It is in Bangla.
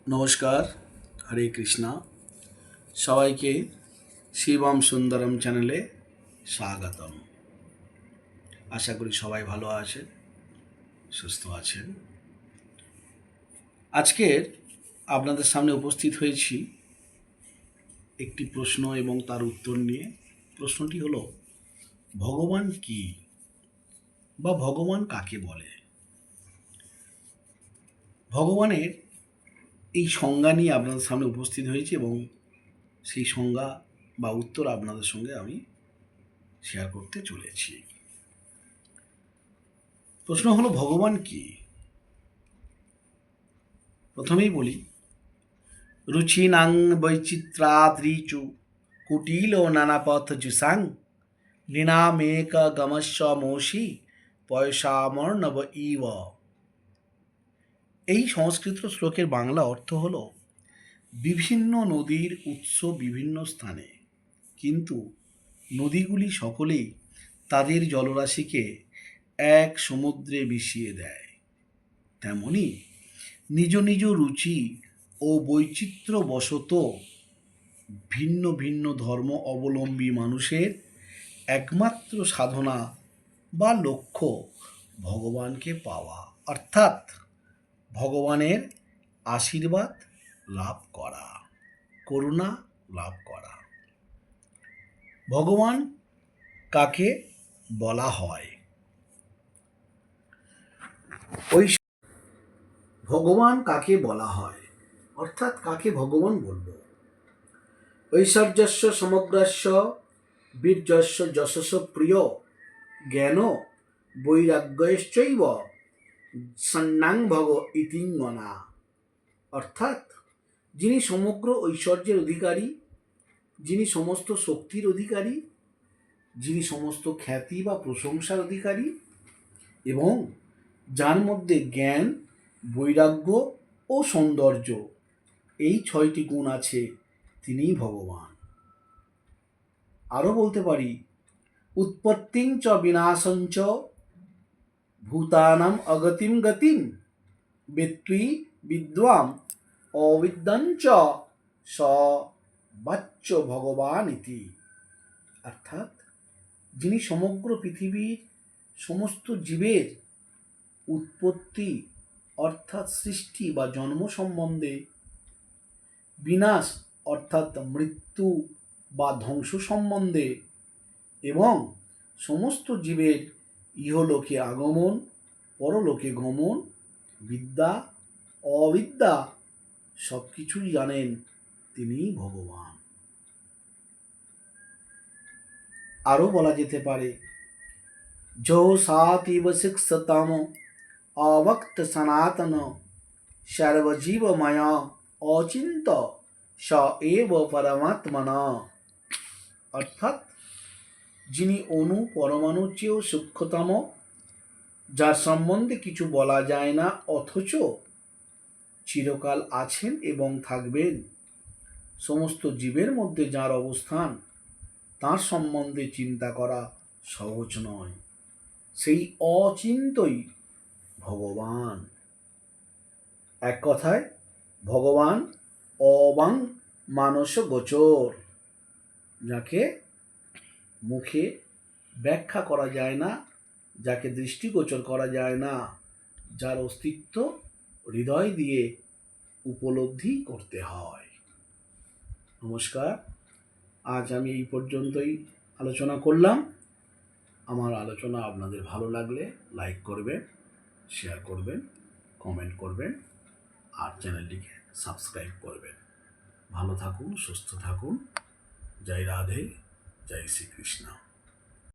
নমস্কার, হরে কৃষ্ণা। সবাইকে শিবম সুন্দরম চ্যানেলে স্বাগতম। আশা করি সবাই ভালো আছেন, সুস্থ আছেন। আজকের আপনাদের সামনে উপস্থিত হয়েছি একটি প্রশ্ন এবং তার উত্তর নিয়ে। প্রশ্নটি হলো, ভগবান কি বা ভগবান কাকে বলে? ভগবানের এই সংজ্ঞা নিয়ে আপনাদের সামনে উপস্থিত হয়েছি এবং সেই সংজ্ঞা বা উত্তর আপনাদের সঙ্গে আমি শেয়ার করতে চলেছি। প্রশ্ন হলো, ভগবান কি? প্রথমেই বলি, রুচিনাং বৈচিত্রাদ্রিচু কুটিল নানাপথ জুসাং লীনামেক গমস্য মৌষি পয়সামর্ণব ইব। এই সংস্কৃত শ্লোকের বাংলা অর্থ হল, বিভিন্ন নদীর উৎস বিভিন্ন স্থানে, কিন্তু নদীগুলি সকলেই তাদের জলরাশিকে এক সমুদ্রে মিশিয়ে দেয়। তেমনি নিজ নিজ রুচি ও বৈচিত্র্যবশত ভিন্ন ভিন্ন ধর্ম অবলম্বী মানুষের একমাত্র সাধনা বা লক্ষ্য ভগবানকে পাওয়া, অর্থাৎ ভগবানের আশীর্বাদ লাভ করা, করুণা লাভ করা। ভগবান কাকে বলা হয়? ওই ভগবান কাকে বলা হয়, অর্থাৎ কাকে ভগবান বলবো? ঐশ্বর্যস্য সমগ্রস্য বীর্যস্য যশস্য প্রিয় জ্ঞান বৈরাগ্যশ্চৈব সন্ন্যাং ভগ ইতিঙ্গনা। অর্থাৎ যিনি সমগ্র ঐশ্বর্যের অধিকারী, যিনি সমস্ত শক্তির অধিকারী, যিনি সমস্ত খ্যাতি বা প্রশংসার অধিকারী এবং যার মধ্যে জ্ঞান, বৈরাগ্য ও সৌন্দর্য এই 6টি গুণ আছে, তিনিই ভগবান। আরও বলতে পারি, উৎপত্তিং চ বিনাশঞ্চ ভূতানাম অগতিম গতিম বেত্তি বিদ্বাম অবিদ্যঞ্চ স বাচ্চ ভগবান ইতি। অর্থাৎ যিনি সমগ্র পৃথিবীর সমস্ত জীবের উৎপত্তি অর্থাৎ সৃষ্টি বা জন্ম সম্বন্ধে, বিনাশ অর্থাৎ মৃত্যু বা ধ্বংস সম্বন্ধে এবং সমস্ত জীবের ইহলোকে আগমন, পরলোকে গমন, বিদ্যা অবিদ্যা সব কিছুই জানেন, তিনিই ভগবান। আরও বলা যেতে পারে, যো সাতিব শিক্ষতম অবক্ত সনাতন সর্বজীবময় অচিন্ত স এব পরমাত্মনা। অর্থাৎ যিনি অণু পরমাণুর চেয়েও সূক্ষ্মতম, যার সম্বন্ধে কিছু বলা যায় না অথচ চিরকাল আছেন এবং থাকবেন, সমস্ত জীবের মধ্যে যার অবস্থান তার সম্বন্ধে চিন্তা করা সহজ নয়, সেই অচিন্তই ভগবান। এক কথায় ভগবান অবাং মানস গোচর, যাকে মুখে ব্যাখ্যা করা যায় না, যাকে দৃষ্টিগোচর করা যায় না, যার অস্তিত্ব হৃদয় দিয়ে উপলব্ধি করতে হয়। নমস্কার, আজ আমি এই পর্যন্তই আলোচনা করলাম। আমার আলোচনা আপনাদের ভালো লাগলে লাইক করবেন, শেয়ার করবেন, কমেন্ট করবেন আর চ্যানেলটিকে সাবস্ক্রাইব করবেন। ভালো থাকুন, সুস্থ থাকুন। জয় রাধে, জয় শ্রীকৃষ্ণ।